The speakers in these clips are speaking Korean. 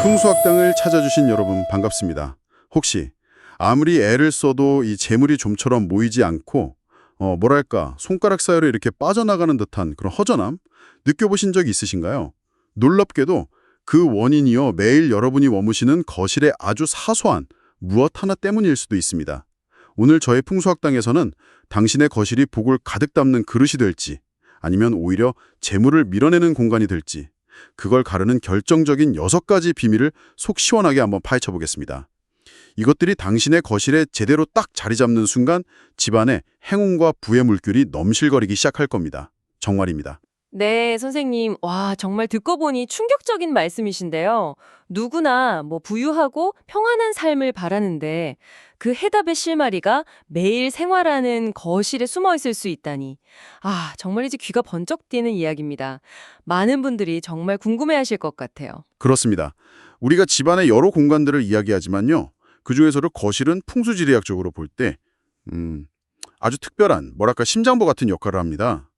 풍수학당을 찾아주신 여러분 반갑습니다. 혹시 아무리 애를 써도 이 재물이 좀처럼 모이지 않고 뭐랄까 손가락 사이로 이렇게 빠져나가는 듯한 그런 허전함 느껴보신 적 있으신가요? 놀랍게도 그 원인이요 매일 여러분이 머무시는 거실의 아주 사소한 무엇 하나 때문일 수도 있습니다. 오늘 저의 풍수학당에서는 당신의 거실이 복을 가득 담는 그릇이 될지 아니면 오히려 재물을 밀어내는 공간이 될지 그걸 가르는 결정적인 6가지 비밀을 속 시원하게 한번 파헤쳐 보겠습니다. 이것들이 당신의 거실에 제대로 딱 자리 잡는 순간 집안에 행운과 부의 물결이 넘실거리기 시작할 겁니다. 정말입니다. 네, 선생님. 와, 정말 듣고 보니 충격적인 말씀이신데요. 누구나 부유하고 평안한 삶을 바라는데 그 해답의 실마리가 매일 생활하는 거실에 숨어 있을 수 있다니. 아, 정말 이제 귀가 번쩍 뛰는 이야기입니다. 많은 분들이 정말 궁금해하실 것 같아요. 그렇습니다. 우리가 집안의 여러 공간들을 이야기하지만요. 그중에서도 거실은 풍수지리학적으로 볼 때 아주 특별한 뭐랄까 심장보 같은 역할을 합니다.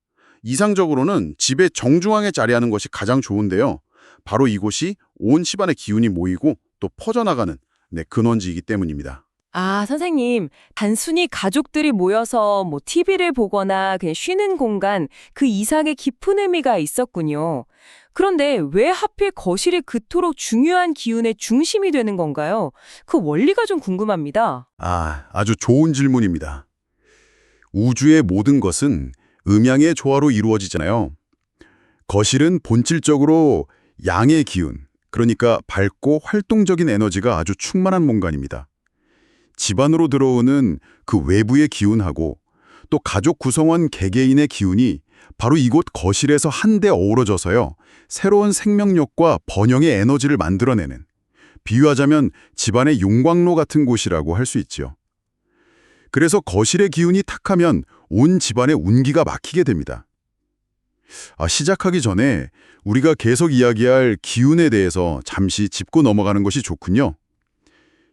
이상적으로는 집의 정중앙에 자리하는 것이 가장 좋은데요. 바로 이곳이 온 집안의 기운이 모이고 또 퍼져나가는 근원지이기 때문입니다. 아, 선생님, 단순히 가족들이 모여서 TV를 보거나 그냥 쉬는 공간, 그 이상의 깊은 의미가 있었군요. 그런데 왜 하필 거실이 그토록 중요한 기운의 중심이 되는 건가요? 그 원리가 좀 궁금합니다. 아주 좋은 질문입니다. 우주의 모든 것은 음양의 조화로 이루어지잖아요. 거실은 본질적으로 양의 기운, 그러니까 밝고 활동적인 에너지가 아주 충만한 공간입니다. 집안으로 들어오는 그 외부의 기운하고 또 가족 구성원 개개인의 기운이 바로 이곳 거실에서 한데 어우러져서요. 새로운 생명력과 번영의 에너지를 만들어내는, 비유하자면 집안의 용광로 같은 곳이라고 할 수 있죠. 그래서 거실의 기운이 탁하면 온 집안의 운기가 막히게 됩니다. 시작하기 전에 우리가 계속 이야기할 기운에 대해서 잠시 짚고 넘어가는 것이 좋군요.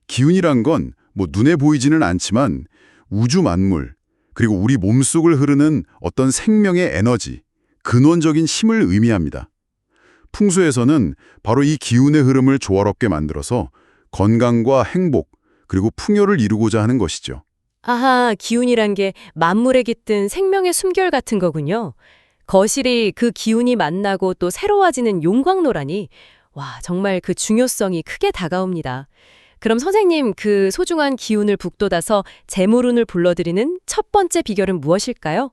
기운이란 건 눈에 보이지는 않지만 우주 만물, 그리고 우리 몸속을 흐르는 어떤 생명의 에너지, 근원적인 힘을 의미합니다. 풍수에서는 바로 이 기운의 흐름을 조화롭게 만들어서 건강과 행복, 그리고 풍요를 이루고자 하는 것이죠. 아하, 기운이란 게 만물에 깃든 생명의 숨결 같은 거군요. 거실이 그 기운이 만나고 또 새로워지는 용광로라니, 와, 정말 그 중요성이 크게 다가옵니다. 그럼 선생님, 그 소중한 기운을 북돋아서 재물운을 불러들이는 첫 번째 비결은 무엇일까요?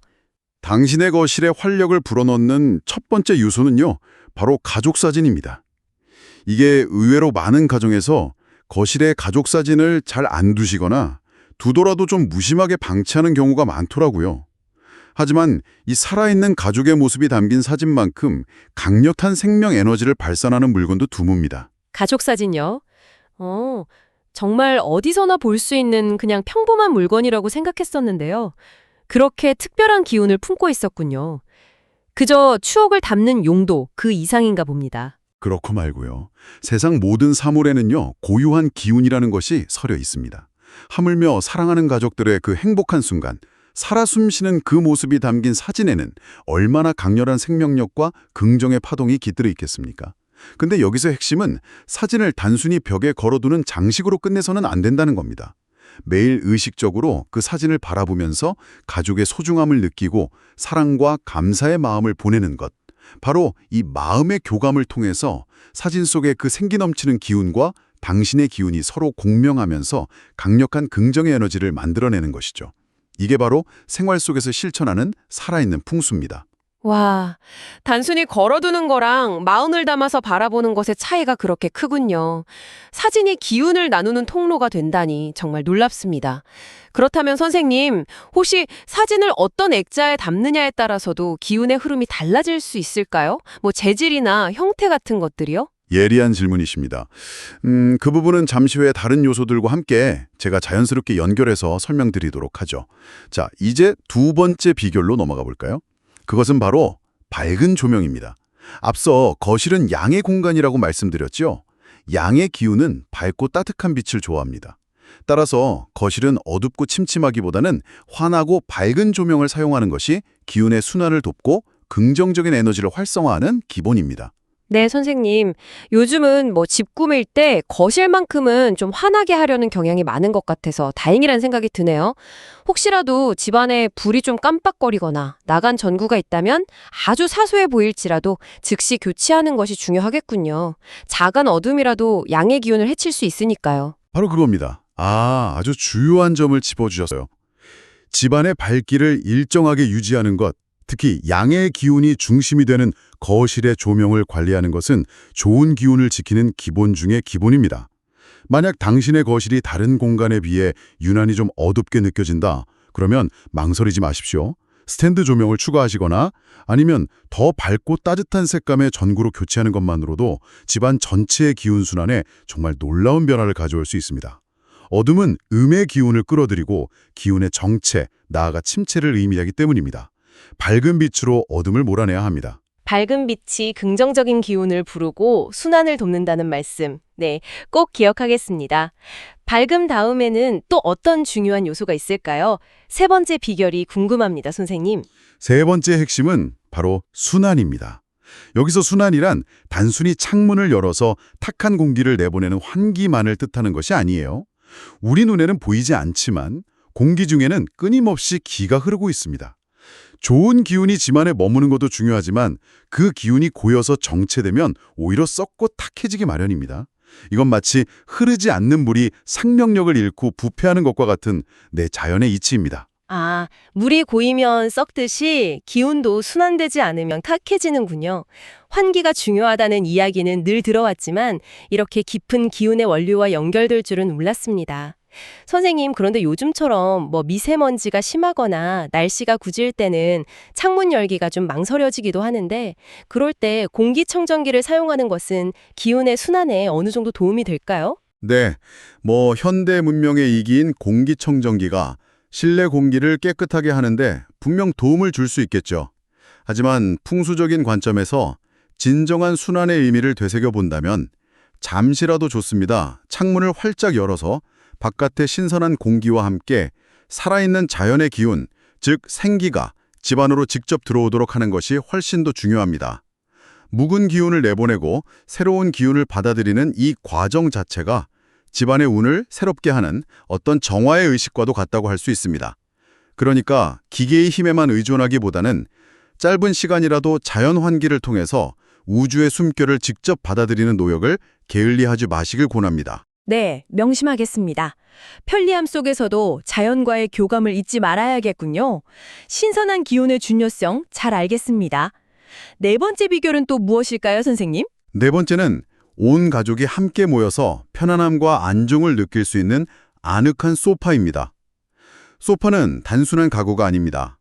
당신의 거실에 활력을 불어넣는 첫 번째 요소는요, 바로 가족사진입니다. 이게 의외로 많은 가정에서 거실에 가족사진을 잘 안 두시거나 두더라도 좀 무심하게 방치하는 경우가 많더라고요. 하지만 이 살아있는 가족의 모습이 담긴 사진만큼 강력한 생명 에너지를 발산하는 물건도 드뭅니다. 가족 사진요? 정말 어디서나 볼 수 있는 그냥 평범한 물건이라고 생각했었는데요. 그렇게 특별한 기운을 품고 있었군요. 그저 추억을 담는 용도 그 이상인가 봅니다. 그렇고 말고요. 세상 모든 사물에는요, 고유한 기운이라는 것이 서려 있습니다. 하물며 사랑하는 가족들의 그 행복한 순간, 살아 숨쉬는 그 모습이 담긴 사진에는 얼마나 강렬한 생명력과 긍정의 파동이 깃들어 있겠습니까? 근데 여기서 핵심은 사진을 단순히 벽에 걸어두는 장식으로 끝내서는 안 된다는 겁니다. 매일 의식적으로 그 사진을 바라보면서 가족의 소중함을 느끼고 사랑과 감사의 마음을 보내는 것. 바로 이 마음의 교감을 통해서 사진 속의 그 생기 넘치는 기운과 당신의 기운이 서로 공명하면서 강력한 긍정의 에너지를 만들어내는 것이죠. 이게 바로 생활 속에서 실천하는 살아있는 풍수입니다. 와, 단순히 걸어두는 거랑 마음을 담아서 바라보는 것의 차이가 그렇게 크군요. 사진이 기운을 나누는 통로가 된다니 정말 놀랍습니다. 그렇다면 선생님, 혹시 사진을 어떤 액자에 담느냐에 따라서도 기운의 흐름이 달라질 수 있을까요? 재질이나 형태 같은 것들이요? 예리한 질문이십니다. 그 부분은 잠시 후에 다른 요소들과 함께 제가 자연스럽게 연결해서 설명드리도록 하죠. 자, 이제 두 번째 비결로 넘어가 볼까요? 그것은 바로 밝은 조명입니다. 앞서 거실은 양의 공간이라고 말씀드렸죠. 양의 기운은 밝고 따뜻한 빛을 좋아합니다. 따라서 거실은 어둡고 침침하기보다는 환하고 밝은 조명을 사용하는 것이 기운의 순환을 돕고 긍정적인 에너지를 활성화하는 기본입니다. 네, 선생님. 요즘은 집 꾸밀 때 거실만큼은 좀 환하게 하려는 경향이 많은 것 같아서 다행이란 생각이 드네요. 혹시라도 집안에 불이 좀 깜빡거리거나 나간 전구가 있다면 아주 사소해 보일지라도 즉시 교체하는 것이 중요하겠군요. 작은 어둠이라도 양의 기운을 해칠 수 있으니까요. 바로 그겁니다. 아주 주요한 점을 짚어주셨어요. 집안의 밝기를 일정하게 유지하는 것, 특히 양의 기운이 중심이 되는 거실의 조명을 관리하는 것은 좋은 기운을 지키는 기본 중의 기본입니다. 만약 당신의 거실이 다른 공간에 비해 유난히 좀 어둡게 느껴진다, 그러면 망설이지 마십시오. 스탠드 조명을 추가하시거나 아니면 더 밝고 따뜻한 색감의 전구로 교체하는 것만으로도 집안 전체의 기운 순환에 정말 놀라운 변화를 가져올 수 있습니다. 어둠은 음의 기운을 끌어들이고 기운의 정체, 나아가 침체를 의미하기 때문입니다. 밝은 빛으로 어둠을 몰아내야 합니다. 밝은 빛이 긍정적인 기운을 부르고 순환을 돕는다는 말씀. 네, 꼭 기억하겠습니다. 밝음 다음에는 또 어떤 중요한 요소가 있을까요? 세 번째 비결이 궁금합니다, 선생님. 세 번째 핵심은 바로 순환입니다. 여기서 순환이란 단순히 창문을 열어서 탁한 공기를 내보내는 환기만을 뜻하는 것이 아니에요. 우리 눈에는 보이지 않지만 공기 중에는 끊임없이 기가 흐르고 있습니다. 좋은 기운이 집안에 머무는 것도 중요하지만 그 기운이 고여서 정체되면 오히려 썩고 탁해지기 마련입니다. 이건 마치 흐르지 않는 물이 생명력을 잃고 부패하는 것과 같은 내 자연의 이치입니다. 물이 고이면 썩듯이 기운도 순환되지 않으면 탁해지는군요. 환기가 중요하다는 이야기는 늘 들어왔지만 이렇게 깊은 기운의 원료와 연결될 줄은 몰랐습니다. 선생님, 그런데 요즘처럼 미세먼지가 심하거나 날씨가 굳을 때는 창문 열기가 좀 망설여지기도 하는데 그럴 때 공기청정기를 사용하는 것은 기운의 순환에 어느 정도 도움이 될까요? 네, 현대 문명의 이기인 공기청정기가 실내 공기를 깨끗하게 하는데 분명 도움을 줄 수 있겠죠. 하지만 풍수적인 관점에서 진정한 순환의 의미를 되새겨본다면 잠시라도 좋습니다. 창문을 활짝 열어서 바깥의 신선한 공기와 함께 살아있는 자연의 기운, 즉 생기가 집 안으로 직접 들어오도록 하는 것이 훨씬 더 중요합니다. 묵은 기운을 내보내고 새로운 기운을 받아들이는 이 과정 자체가 집안의 운을 새롭게 하는 어떤 정화의 의식과도 같다고 할 수 있습니다. 그러니까 기계의 힘에만 의존하기보다는 짧은 시간이라도 자연 환기를 통해서 우주의 숨결을 직접 받아들이는 노력을 게을리하지 마시길 권합니다. 네, 명심하겠습니다. 편리함 속에서도 자연과의 교감을 잊지 말아야겠군요. 신선한 기운의 중요성 잘 알겠습니다. 네 번째 비결은 또 무엇일까요, 선생님? 네 번째는 온 가족이 함께 모여서 편안함과 안정을 느낄 수 있는 아늑한 소파입니다. 소파는 단순한 가구가 아닙니다.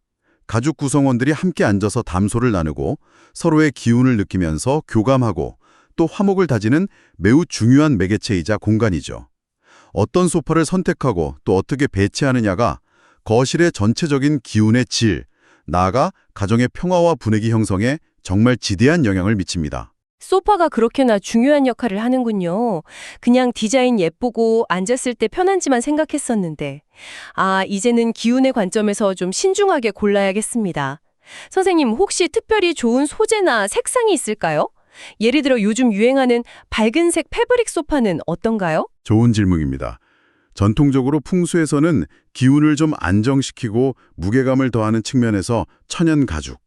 가족 구성원들이 함께 앉아서 담소를 나누고 서로의 기운을 느끼면서 교감하고 또 화목을 다지는 매우 중요한 매개체이자 공간이죠. 어떤 소파를 선택하고 또 어떻게 배치하느냐가 거실의 전체적인 기운의 질, 나아가 가정의 평화와 분위기 형성에 정말 지대한 영향을 미칩니다. 소파가 그렇게나 중요한 역할을 하는군요. 그냥 디자인 예쁘고 앉았을 때 편한지만 생각했었는데. 이제는 기운의 관점에서 좀 신중하게 골라야겠습니다. 선생님, 혹시 특별히 좋은 소재나 색상이 있을까요? 예를 들어 요즘 유행하는 밝은색 패브릭 소파는 어떤가요? 좋은 질문입니다. 전통적으로 풍수에서는 기운을 좀 안정시키고 무게감을 더하는 측면에서 천연 가죽,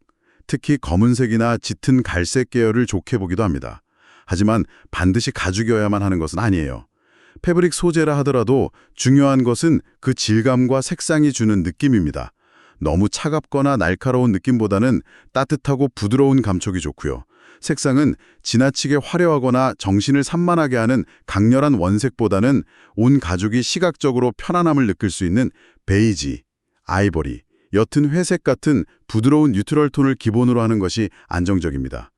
특히 검은색이나 짙은 갈색 계열을 좋게 보기도 합니다. 하지만 반드시 가죽이어야만 하는 것은 아니에요. 패브릭 소재라 하더라도 중요한 것은 그 질감과 색상이 주는 느낌입니다. 너무 차갑거나 날카로운 느낌보다는 따뜻하고 부드러운 감촉이 좋고요. 색상은 지나치게 화려하거나 정신을 산만하게 하는 강렬한 원색보다는 온 가족이 시각적으로 편안함을 느낄 수 있는 베이지, 아이보리, 옅은 회색 같은 부드러운 뉴트럴 톤을 기본으로 하는 것이 안정적입니다.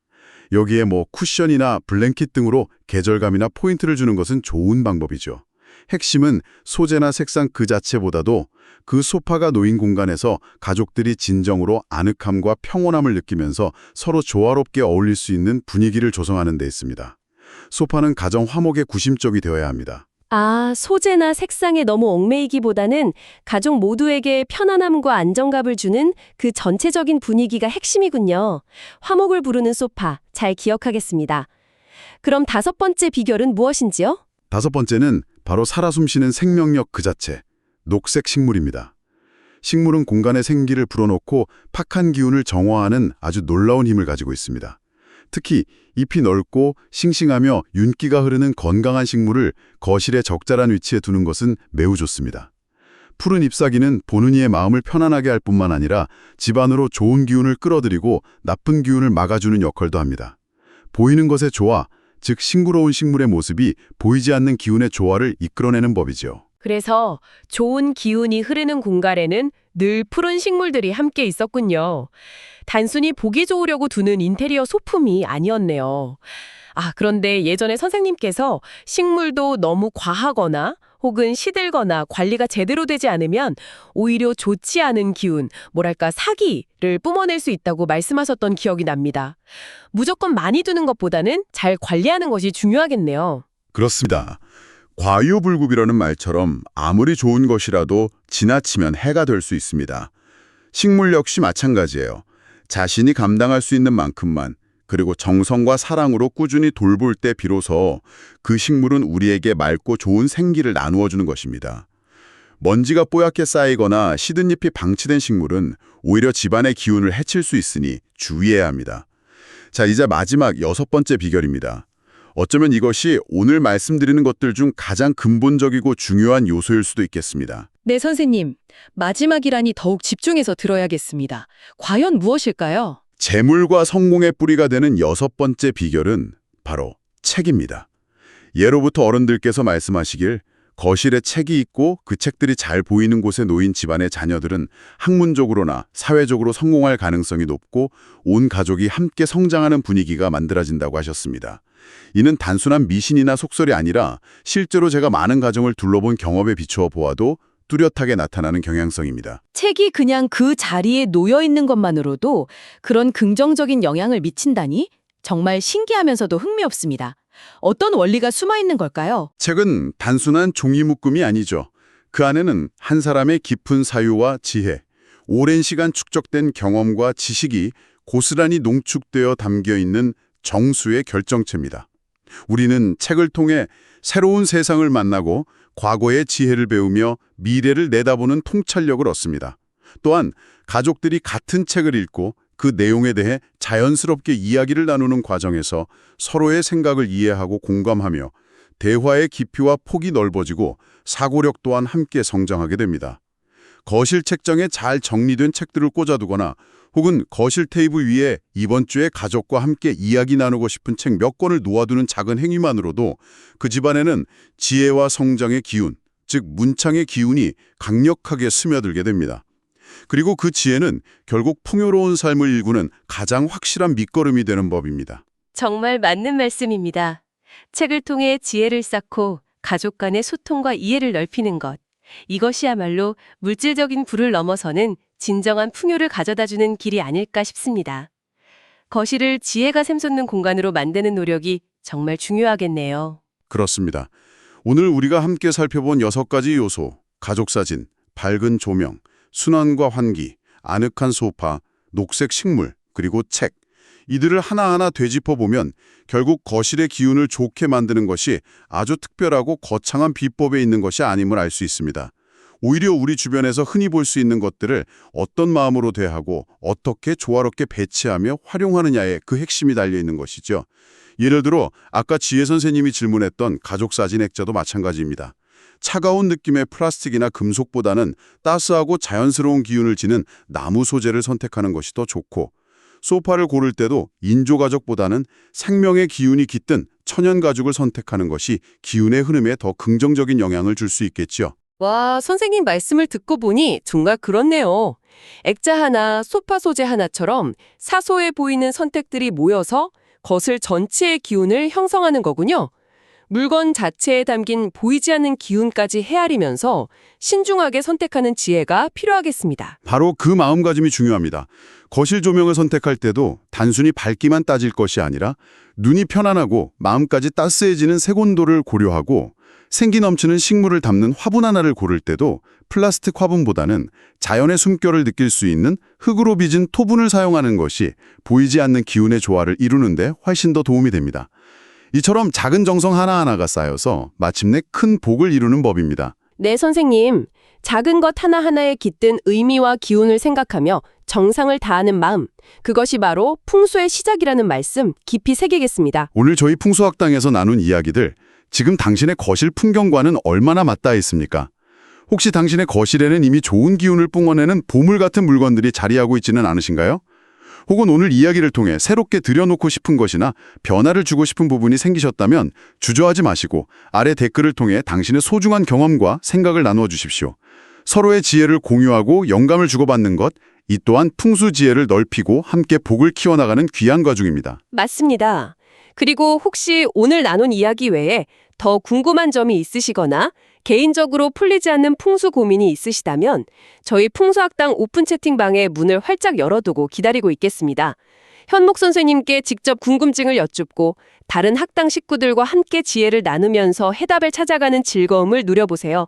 여기에 쿠션이나 블랭킷 등으로 계절감이나 포인트를 주는 것은 좋은 방법이죠. 핵심은 소재나 색상 그 자체보다도 그 소파가 놓인 공간에서 가족들이 진정으로 아늑함과 평온함을 느끼면서 서로 조화롭게 어울릴 수 있는 분위기를 조성하는 데 있습니다. 소파는 가정 화목의 구심점이 되어야 합니다. 아, 소재나 색상에 너무 얽매이기보다는 가족 모두에게 편안함과 안정감을 주는 그 전체적인 분위기가 핵심이군요. 화목을 부르는 소파, 잘 기억하겠습니다. 그럼 5번째 비결은 무엇인지요? 5번째는 바로 살아 숨쉬는 생명력 그 자체, 녹색 식물입니다. 식물은 공간에 생기를 불어넣고 팍한 기운을 정화하는 아주 놀라운 힘을 가지고 있습니다. 특히 잎이 넓고 싱싱하며 윤기가 흐르는 건강한 식물을 거실에 적절한 위치에 두는 것은 매우 좋습니다. 푸른 잎사귀는 보는 이의 마음을 편안하게 할 뿐만 아니라 집안으로 좋은 기운을 끌어들이고 나쁜 기운을 막아주는 역할도 합니다. 보이는 것의 조화, 즉 싱그러운 식물의 모습이 보이지 않는 기운의 조화를 이끌어내는 법이죠. 그래서 좋은 기운이 흐르는 공간에는 늘 푸른 식물들이 함께 있었군요. 단순히 보기 좋으려고 두는 인테리어 소품이 아니었네요. 아, 그런데 예전에 선생님께서 식물도 너무 과하거나 혹은 시들거나 관리가 제대로 되지 않으면 오히려 좋지 않은 기운, 뭐랄까 사기를 뿜어낼 수 있다고 말씀하셨던 기억이 납니다. 무조건 많이 두는 것보다는 잘 관리하는 것이 중요하겠네요. 그렇습니다. 과유불급이라는 말처럼 아무리 좋은 것이라도 지나치면 해가 될 수 있습니다. 식물 역시 마찬가지예요. 자신이 감당할 수 있는 만큼만, 그리고 정성과 사랑으로 꾸준히 돌볼 때 비로소 그 식물은 우리에게 맑고 좋은 생기를 나누어 주는 것입니다. 먼지가 뽀얗게 쌓이거나 시든 잎이 방치된 식물은 오히려 집안의 기운을 해칠 수 있으니 주의해야 합니다. 자, 이제 마지막 6번째 비결입니다. 어쩌면 이것이 오늘 말씀드리는 것들 중 가장 근본적이고 중요한 요소일 수도 있겠습니다. 네, 선생님. 마지막이라니 더욱 집중해서 들어야겠습니다. 과연 무엇일까요? 재물과 성공의 뿌리가 되는 6번째 비결은 바로 책입니다. 예로부터 어른들께서 말씀하시길 거실에 책이 있고 그 책들이 잘 보이는 곳에 놓인 집안의 자녀들은 학문적으로나 사회적으로 성공할 가능성이 높고 온 가족이 함께 성장하는 분위기가 만들어진다고 하셨습니다. 이는 단순한 미신이나 속설이 아니라 실제로 제가 많은 가정을 둘러본 경험에 비추어 보아도 뚜렷하게 나타나는 경향성입니다. 책이 그냥 그 자리에 놓여 있는 것만으로도 그런 긍정적인 영향을 미친다니 정말 신기하면서도 흥미롭습니다. 어떤 원리가 숨어 있는 걸까요? 책은 단순한 종이 묶음이 아니죠. 그 안에는 한 사람의 깊은 사유와 지혜, 오랜 시간 축적된 경험과 지식이 고스란히 농축되어 담겨 있는 정수의 결정체입니다. 우리는 책을 통해 새로운 세상을 만나고 과거의 지혜를 배우며 미래를 내다보는 통찰력을 얻습니다. 또한 가족들이 같은 책을 읽고 그 내용에 대해 자연스럽게 이야기를 나누는 과정에서 서로의 생각을 이해하고 공감하며 대화의 깊이와 폭이 넓어지고 사고력 또한 함께 성장하게 됩니다. 거실 책장에 잘 정리된 책들을 꽂아두거나 혹은 거실 테이블 위에 이번 주에 가족과 함께 이야기 나누고 싶은 책 몇 권을 놓아두는 작은 행위만으로도 그 집안에는 지혜와 성장의 기운, 즉 문창의 기운이 강력하게 스며들게 됩니다. 그리고 그 지혜는 결국 풍요로운 삶을 일구는 가장 확실한 밑거름이 되는 법입니다. 정말 맞는 말씀입니다. 책을 통해 지혜를 쌓고 가족 간의 소통과 이해를 넓히는 것. 이것이야말로 물질적인 부를 넘어서는 진정한 풍요를 가져다주는 길이 아닐까 싶습니다. 거실을 지혜가 샘솟는 공간으로 만드는 노력이 정말 중요하겠네요. 그렇습니다. 오늘 우리가 함께 살펴본 6가지 요소, 가족사진, 밝은 조명, 순환과 환기, 아늑한 소파, 녹색 식물, 그리고 책. 이들을 하나하나 되짚어보면 결국 거실의 기운을 좋게 만드는 것이 아주 특별하고 거창한 비법에 있는 것이 아님을 알 수 있습니다. 오히려 우리 주변에서 흔히 볼 수 있는 것들을 어떤 마음으로 대하고 어떻게 조화롭게 배치하며 활용하느냐에 그 핵심이 달려있는 것이죠. 예를 들어 아까 지혜 선생님이 질문했던 가족사진 액자도 마찬가지입니다. 차가운 느낌의 플라스틱이나 금속보다는 따스하고 자연스러운 기운을 지닌 나무 소재를 선택하는 것이 더 좋고, 소파를 고를 때도 인조가죽보다는 생명의 기운이 깃든 천연가죽을 선택하는 것이 기운의 흐름에 더 긍정적인 영향을 줄 수 있겠죠. 와, 선생님 말씀을 듣고 보니 정말 그렇네요. 액자 하나, 소파 소재 하나처럼 사소해 보이는 선택들이 모여서 거실 전체의 기운을 형성하는 거군요. 물건 자체에 담긴 보이지 않는 기운까지 헤아리면서 신중하게 선택하는 지혜가 필요하겠습니다. 바로 그 마음가짐이 중요합니다. 거실 조명을 선택할 때도 단순히 밝기만 따질 것이 아니라 눈이 편안하고 마음까지 따스해지는 색온도를 고려하고 생기 넘치는 식물을 담는 화분 하나를 고를 때도 플라스틱 화분보다는 자연의 숨결을 느낄 수 있는 흙으로 빚은 토분을 사용하는 것이 보이지 않는 기운의 조화를 이루는 데 훨씬 더 도움이 됩니다. 이처럼 작은 정성 하나하나가 쌓여서 마침내 큰 복을 이루는 법입니다. 네, 선생님. 작은 것 하나하나에 깃든 의미와 기운을 생각하며 정성을 다하는 마음, 그것이 바로 풍수의 시작이라는 말씀 깊이 새기겠습니다. 오늘 저희 풍수학당에서 나눈 이야기들, 지금 당신의 거실 풍경과는 얼마나 맞닿아 있습니까? 혹시 당신의 거실에는 이미 좋은 기운을 뿜어내는 보물 같은 물건들이 자리하고 있지는 않으신가요? 혹은 오늘 이야기를 통해 새롭게 들여놓고 싶은 것이나 변화를 주고 싶은 부분이 생기셨다면 주저하지 마시고 아래 댓글을 통해 당신의 소중한 경험과 생각을 나누어 주십시오. 서로의 지혜를 공유하고 영감을 주고받는 것, 이 또한 풍수지혜를 넓히고 함께 복을 키워나가는 귀한 과정입니다. 맞습니다. 그리고 혹시 오늘 나눈 이야기 외에 더 궁금한 점이 있으시거나 개인적으로 풀리지 않는 풍수 고민이 있으시다면 저희 풍수학당 오픈 채팅방에 문을 활짝 열어두고 기다리고 있겠습니다. 현목 선생님께 직접 궁금증을 여쭙고 다른 학당 식구들과 함께 지혜를 나누면서 해답을 찾아가는 즐거움을 누려보세요.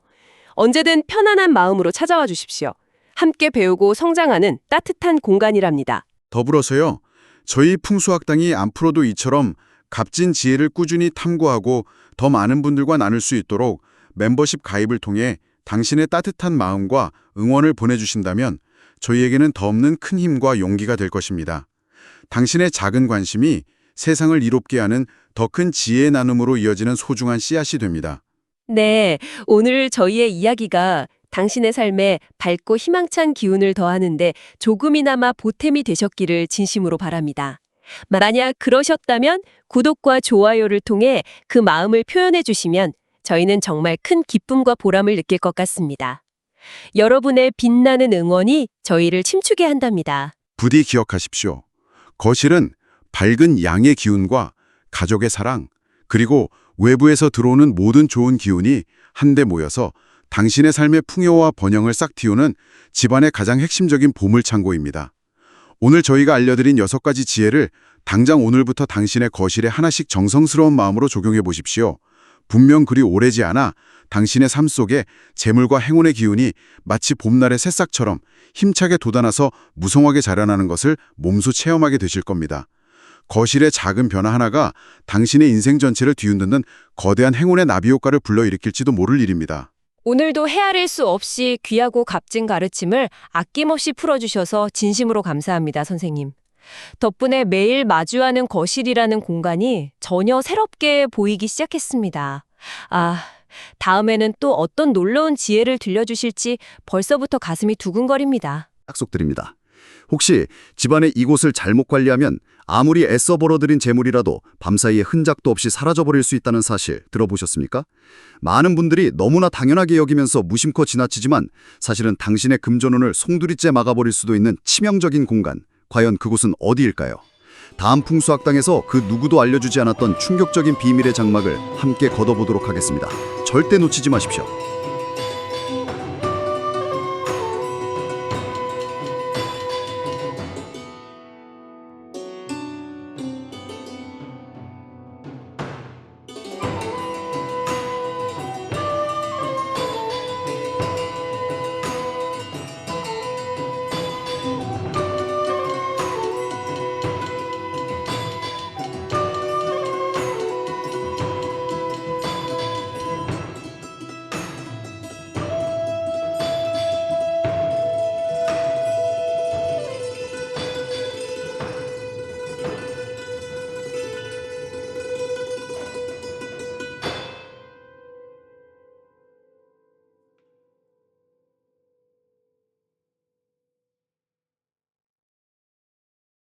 언제든 편안한 마음으로 찾아와 주십시오. 함께 배우고 성장하는 따뜻한 공간이랍니다. 더불어서요, 저희 풍수학당이 앞으로도 이처럼 값진 지혜를 꾸준히 탐구하고 더 많은 분들과 나눌 수 있도록 멤버십 가입을 통해 당신의 따뜻한 마음과 응원을 보내주신다면 저희에게는 더 없는 큰 힘과 용기가 될 것입니다. 당신의 작은 관심이 세상을 이롭게 하는 더 큰 지혜의 나눔으로 이어지는 소중한 씨앗이 됩니다. 네, 오늘 저희의 이야기가 당신의 삶에 밝고 희망찬 기운을 더하는데 조금이나마 보탬이 되셨기를 진심으로 바랍니다. 만약 그러셨다면 구독과 좋아요를 통해 그 마음을 표현해 주시면 저희는 정말 큰 기쁨과 보람을 느낄 것 같습니다. 여러분의 빛나는 응원이 저희를 춤추게 한답니다. 부디 기억하십시오. 거실은 밝은 양의 기운과 가족의 사랑, 그리고 외부에서 들어오는 모든 좋은 기운이 한데 모여서 당신의 삶의 풍요와 번영을 싹 틔우는 집안의 가장 핵심적인 보물창고입니다. 오늘 저희가 알려드린 6가지 지혜를 당장 오늘부터 당신의 거실에 하나씩 정성스러운 마음으로 적용해 보십시오. 분명 그리 오래지 않아 당신의 삶 속에 재물과 행운의 기운이 마치 봄날의 새싹처럼 힘차게 돋아나서 무성하게 자라나는 것을 몸소 체험하게 되실 겁니다. 거실의 작은 변화 하나가 당신의 인생 전체를 뒤흔드는 거대한 행운의 나비 효과를 불러일으킬지도 모를 일입니다. 오늘도 헤아릴 수 없이 귀하고 값진 가르침을 아낌없이 풀어주셔서 진심으로 감사합니다, 선생님. 덕분에 매일 마주하는 거실이라는 공간이 전혀 새롭게 보이기 시작했습니다. 다음에는 또 어떤 놀라운 지혜를 들려주실지 벌써부터 가슴이 두근거립니다. 약속드립니다. 혹시 집안의 이곳을 잘못 관리하면 아무리 애써 벌어들인 재물이라도 밤사이에 흔적도 없이 사라져버릴 수 있다는 사실 들어보셨습니까? 많은 분들이 너무나 당연하게 여기면서 무심코 지나치지만 사실은 당신의 금전운을 송두리째 막아버릴 수도 있는 치명적인 공간, 과연 그곳은 어디일까요? 다음 풍수학당에서 그 누구도 알려주지 않았던 충격적인 비밀의 장막을 함께 걷어보도록 하겠습니다. 절대 놓치지 마십시오.